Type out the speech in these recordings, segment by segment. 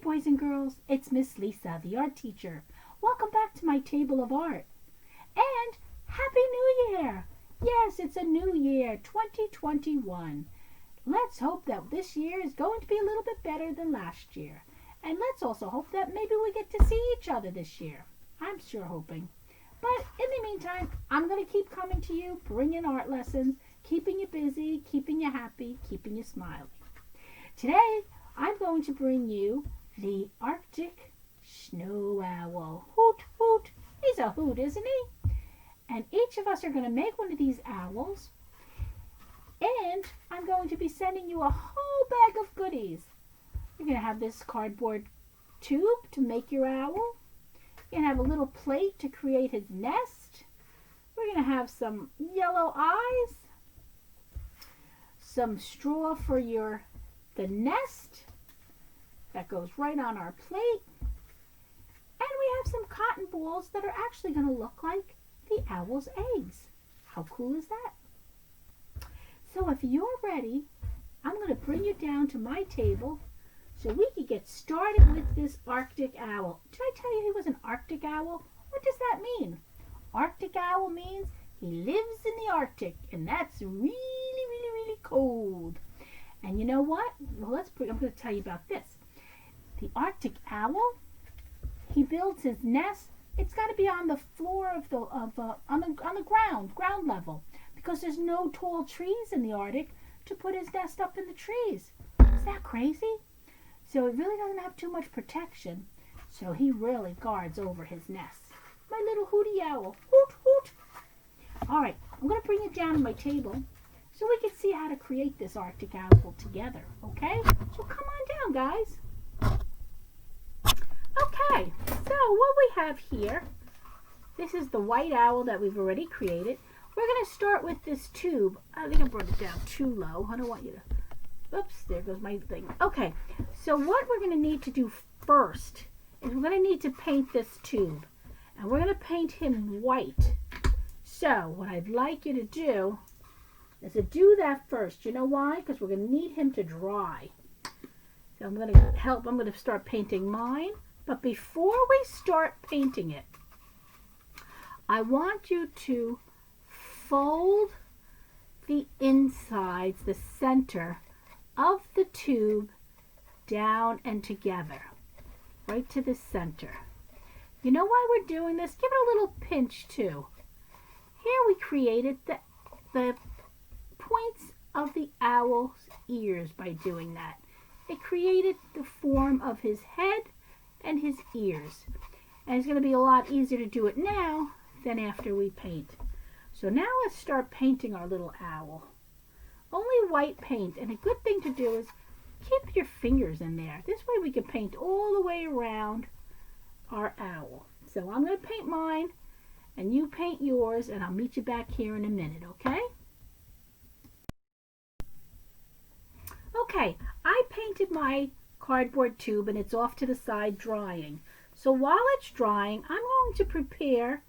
boys and girls, it's Miss Lisa, the art teacher. Welcome back to my table of art. And Happy New Year! Yes, it's a new year, 2021. Let's hope that this year is going to be a little bit better than last year. And let's also hope that maybe we get to see each other this year. I'm sure hoping. But in the meantime, I'm going to keep coming to you, bringing art lessons, keeping you busy, keeping you happy, keeping you smiling. Today, I'm going to bring you the Arctic Snow Owl. Hoot, hoot. He's a hoot, isn't he? And each of us are going to make one of these owls. And I'm going to be sending you a whole bag of goodies. You're going to have this cardboard tube to make your owl. You're going to have a little plate to create his nest. We're going to have some yellow eyes. Some straw for the nest. That goes right on our plate. And we have some cotton balls that are actually going to look like the owl's eggs. How cool is that? So if you're ready, I'm going to bring you down to my table so we can get started with this Arctic owl. Did I tell you he was an Arctic owl? What does that mean? Arctic owl means he lives in the Arctic, and that's really, really, really cold. And you know what? Well, I'm going to tell you about this. The Arctic owl, he builds his nest. It's got to be on the floor of on the ground level, because there's no tall trees in the Arctic to put his nest up in the trees. Is that crazy? So it really doesn't have too much protection. So he really guards over his nest. My little hooty owl. Hoot, hoot. All right, I'm going to bring it down to my table so we can see how to create this Arctic owl together. Okay? So come on down, guys. Okay, so what we have here, this is the white owl that we've already created. We're going to start with this tube. I think I brought it down too low. I don't want you to, oops, there goes my thing. Okay, so what we're going to need to do first is we're going to need to paint this tube. And we're going to paint him white. So what I'd like you to do is to do that first. You know why? Because we're going to need him to dry. So I'm going to start painting mine. But before we start painting it, I want you to fold the insides, the center of the tube down and together, right to the center. You know why we're doing this? Give it a little pinch too. Here we created the points of the owl's ears by doing that. It created the form of his head and his ears. And it's going to be a lot easier to do it now than after we paint. So now let's start painting our little owl. Only white paint, and a good thing to do is keep your fingers in there. This way we can paint all the way around our owl. So I'm going to paint mine, and you paint yours, and I'll meet you back here in a minute, okay? Okay, I painted my cardboard tube and it's off to the side drying. So while it's drying, I'm going to prepare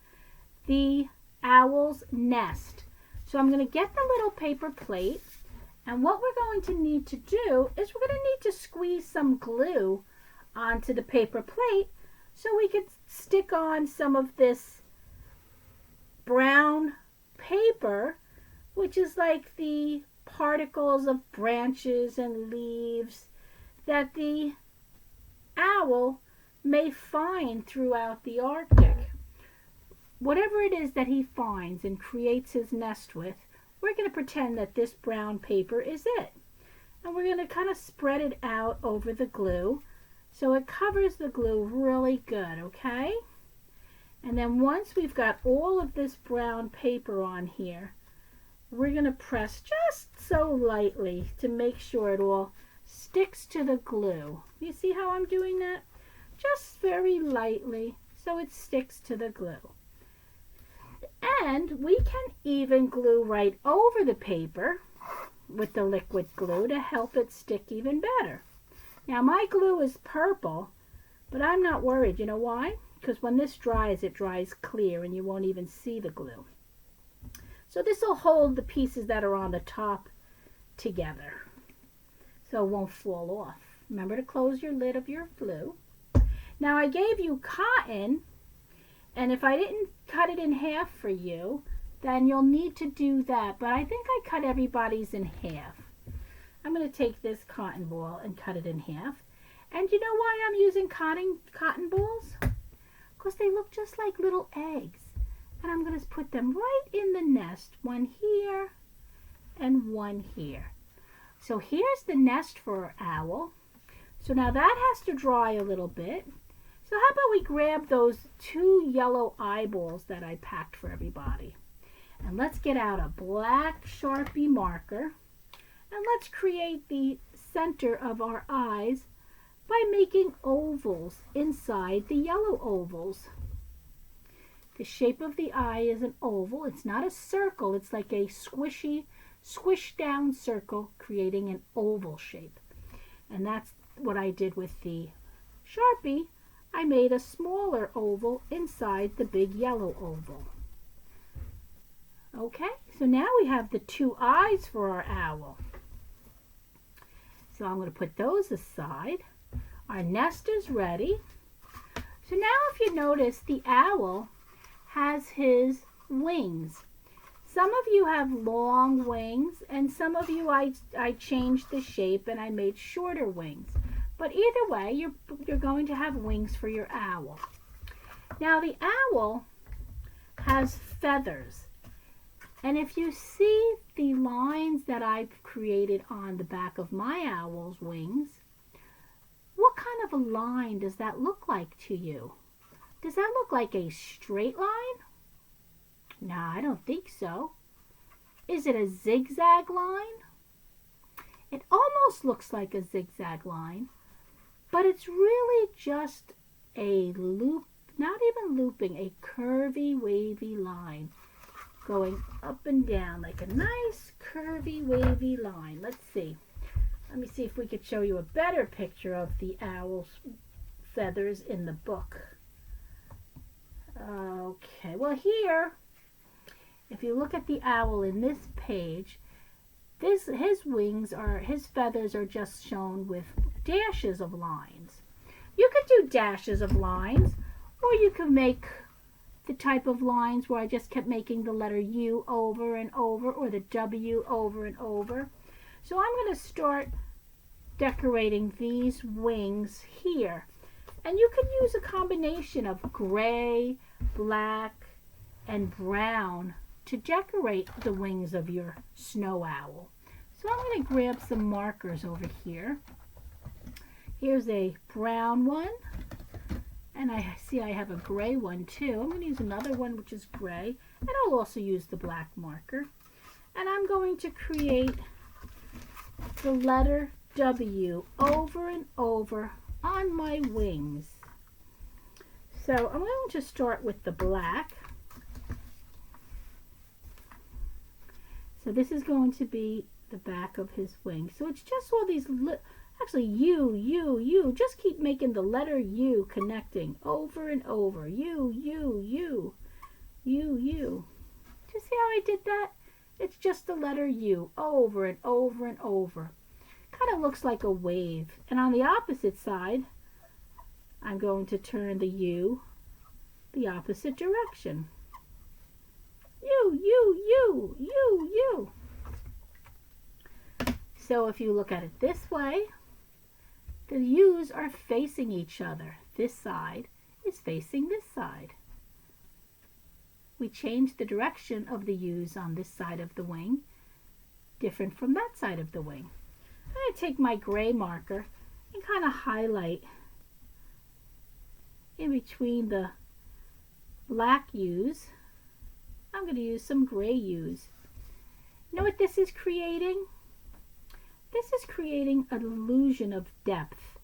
the owl's nest. So I'm going to get the little paper plate, and what we're going to need to do is we're going to need to squeeze some glue onto the paper plate so we can stick on some of this brown paper, which is like the particles of branches and leaves that the owl may find throughout the Arctic. Whatever it is that he finds and creates his nest with, we're going to pretend that this brown paper is it. And we're going to kind of spread it out over the glue so it covers the glue really good, okay? And then once we've got all of this brown paper on here, we're going to press just so lightly to make sure it all sticks to the glue. You see how I'm doing that? Just very lightly so it sticks to the glue. And we can even glue right over the paper with the liquid glue to help it stick even better. Now my glue is purple, but I'm not worried. You know why? Because when this dries, it dries clear and you won't even see the glue. So this will hold the pieces that are on the top together so it won't fall off. Remember to close your lid of your glue. Now I gave you cotton, and if I didn't cut it in half for you, then you'll need to do that. But I think I cut everybody's in half. I'm going to take this cotton ball and cut it in half. And you know why I'm using cotton balls? Because they look just like little eggs. And I'm going to put them right in the nest. One here and one here. So here's the nest for our owl. So now that has to dry a little bit. So how about we grab those 2 yellow eyeballs that I packed for everybody. And let's get out a black Sharpie marker. And let's create the center of our eyes by making ovals inside the yellow ovals. The shape of the eye is an oval. It's not a circle. It's like a squishy, squished down circle creating an oval shape. And that's what I did with the Sharpie. I made a smaller oval inside the big yellow oval. Okay, so now we have the 2 eyes for our owl. So I'm going to put those aside. Our nest is ready. So now if you notice, the owl has his wings. Some of you have long wings, and some of you I changed the shape and I made shorter wings. But either way, you're going to have wings for your owl. Now the owl has feathers. And if you see the lines that I've created on the back of my owl's wings, what kind of a line does that look like to you? Does that look like a straight line? No, I don't think so. Is it a zigzag line? It almost looks like a zigzag line, but it's really just a loop, not even looping, a curvy, wavy line going up and down like a nice curvy, wavy line. Let's see. Let me see if we could show you a better picture of the owl's feathers in the book. Okay, well here, if you look at the owl in this page, his feathers are just shown with dashes of lines. You could do dashes of lines, or you could make the type of lines where I just kept making the letter U over and over, or the W over and over. So I'm going to start decorating these wings here. And you can use a combination of gray, black, and brown to decorate the wings of your snow owl. So I'm going to grab some markers over here. Here's a brown one. And I see I have a gray one too. I'm going to use another one which is gray. And I'll also use the black marker. And I'm going to create the letter W over and over on my wings. So I'm going to start with the black. So this is going to be the back of his wings. So it's just all these actually, U. Just keep making the letter U connecting over and over. U. Do you see how I did that? It's just the letter U over and over and over. Kind of looks like a wave. And on the opposite side, I'm going to turn the U the opposite direction. U. So if you look at it this way, the U's are facing each other. This side is facing this side. We changed the direction of the U's on this side of the wing, different from that side of the wing. I'm going to take my gray marker and kind of highlight in between the black U's. I'm going to use some gray U's. You know what this is creating? This is creating an illusion of depth.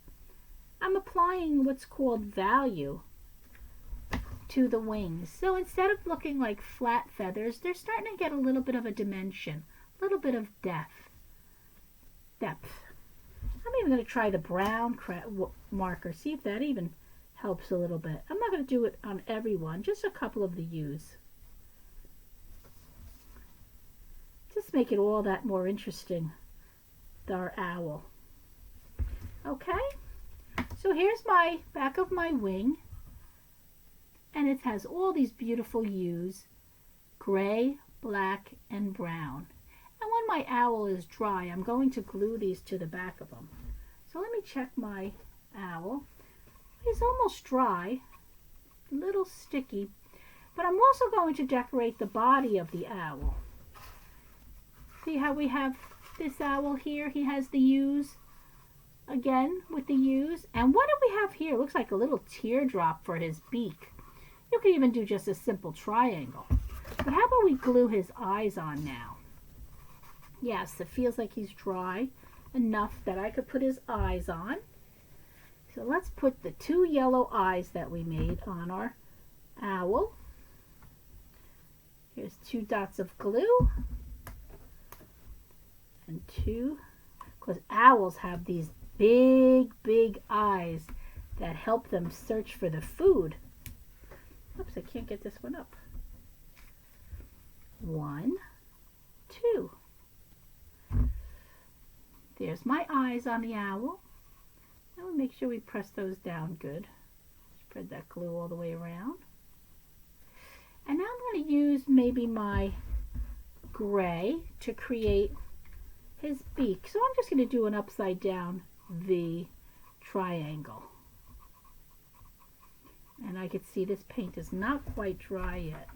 I'm applying what's called value to the wings. So instead of looking like flat feathers, they're starting to get a little bit of a dimension, a little bit of depth. I'm even going to try the brown marker, see if that even helps a little bit. I'm not going to do it on everyone, just a couple of the U's. Just make it all that more interesting, our owl. Okay, so here's my back of my wing, and it has all these beautiful hues, gray, black, and brown. And when my owl is dry, I'm going to glue these to the back of them. So let me check my owl. He's almost dry, a little sticky, but I'm also going to decorate the body of the owl. See how we have this owl here? He has the U's again with the U's. And what do we have here? It looks like a little teardrop for his beak. You can even do just a simple triangle. But how about we glue his eyes on now? Yes, it feels like he's dry enough that I could put his eyes on. So let's put the 2 yellow eyes that we made on our owl. Here's 2 dots of glue. And 2, because owls have these big, big eyes that help them search for the food. Oops, I can't get this one up. 1, 2. There's my eyes on the owl. Now we'll make sure we press those down good. Spread that glue all the way around. And now I'm going to use maybe my gray to create his beak. So I'm just going to do an upside down V triangle. And I can see this paint is not quite dry yet.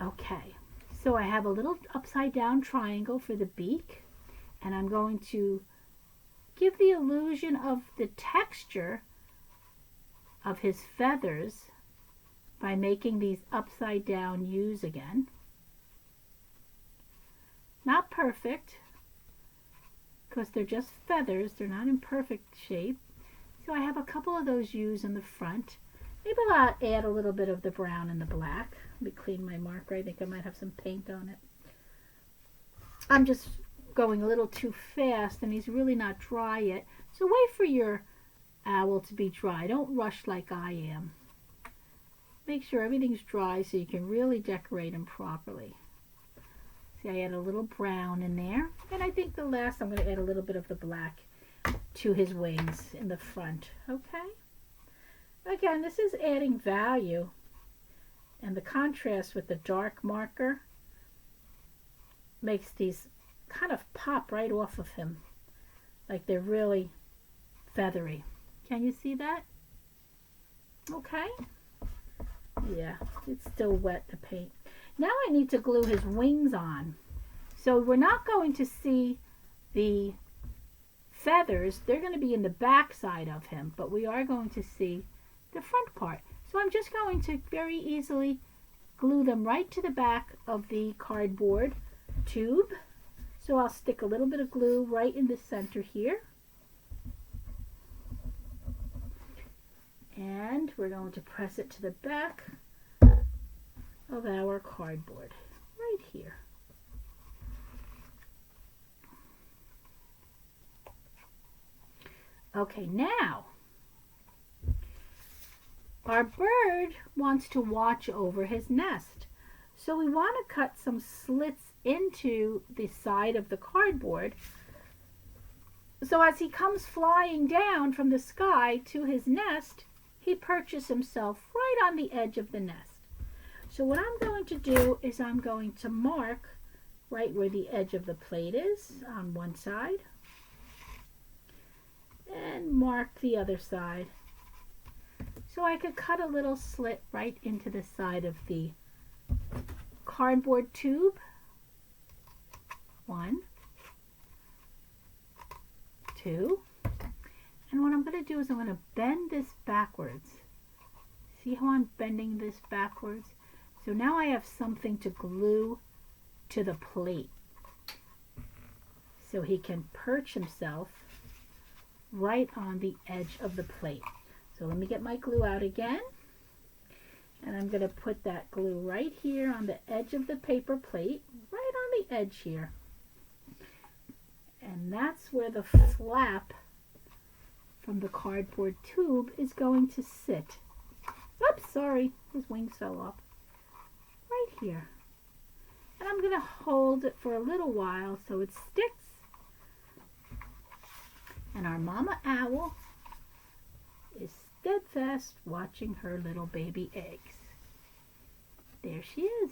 Okay, so I have a little upside down triangle for the beak, and I'm going to give the illusion of the texture of his feathers by making these upside down U's again. Not perfect, because they're just feathers, they're not in perfect shape. So I have a couple of those U's in the front. Maybe I'll add a little bit of the brown and the black. Let me clean my marker. I think I might have some paint on it. I'm just going a little too fast, and he's really not dry yet. So wait for your owl to be dry. Don't rush like I am. Make sure everything's dry so you can really decorate him properly. See, I add a little brown in there. And I think the last I'm going to add a little bit of the black to his wings in the front. Okay? Again, this is adding value. And the contrast with the dark marker makes these kind of pop right off of him. Like they're really feathery. Can you see that? Okay. Yeah, it's still wet, the paint. Now I need to glue his wings on. So we're not going to see the feathers. They're going to be in the back side of him, but we are going to see the front part. So I'm just going to very easily glue them right to the back of the cardboard tube. So I'll stick a little bit of glue right in the center here. And we're going to press it to the back of our cardboard, right here. Okay, now our bird wants to watch over his nest. So we want to cut some slits into the side of the cardboard. So as he comes flying down from the sky to his nest, he perches himself right on the edge of the nest. So what I'm going to do is I'm going to mark right where the edge of the plate is on one side and mark the other side. So I could cut a little slit right into the side of the cardboard tube. 1, 2. And what I'm going to do is I'm going to bend this backwards. See how I'm bending this backwards? So now I have something to glue to the plate. So he can perch himself right on the edge of the plate. So let me get my glue out again. And I'm going to put that glue right here on the edge of the paper plate, right on the edge here. And that's where the flap from the cardboard tube is going to sit. Oops, sorry, his wings fell off. Right here. And I'm going to hold it for a little while so it sticks. And our mama owl is steadfast watching her little baby eggs. There she is.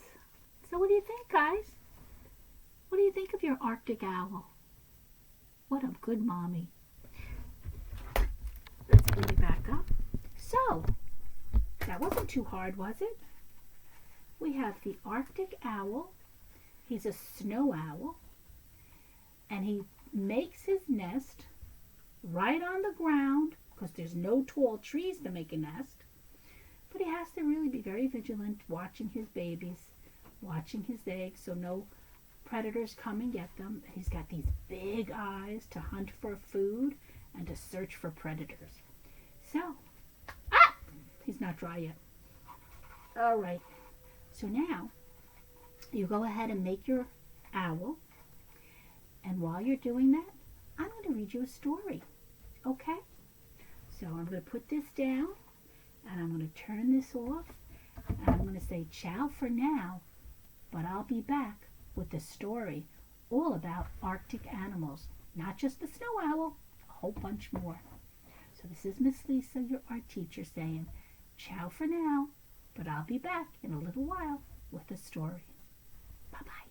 So what do you think, guys? What do you think of your Arctic owl? What a good mommy. Let's put it back up. So, that wasn't too hard, was it? We have the Arctic owl. He's a snow owl. And he makes his nest right on the ground because there's no tall trees to make a nest. But he has to really be very vigilant, watching his babies, watching his eggs so no predators come and get them. He's got these big eyes to hunt for food and to search for predators. So, he's not dry yet. All right. So now, you go ahead and make your owl. And while you're doing that, I'm going to read you a story. Okay? So I'm going to put this down, and I'm going to turn this off, and I'm going to say ciao for now, but I'll be back with a story all about Arctic animals. Not just the snow owl, a whole bunch more. So this is Miss Lisa, your art teacher, saying ciao for now, but I'll be back in a little while with a story. Bye-bye.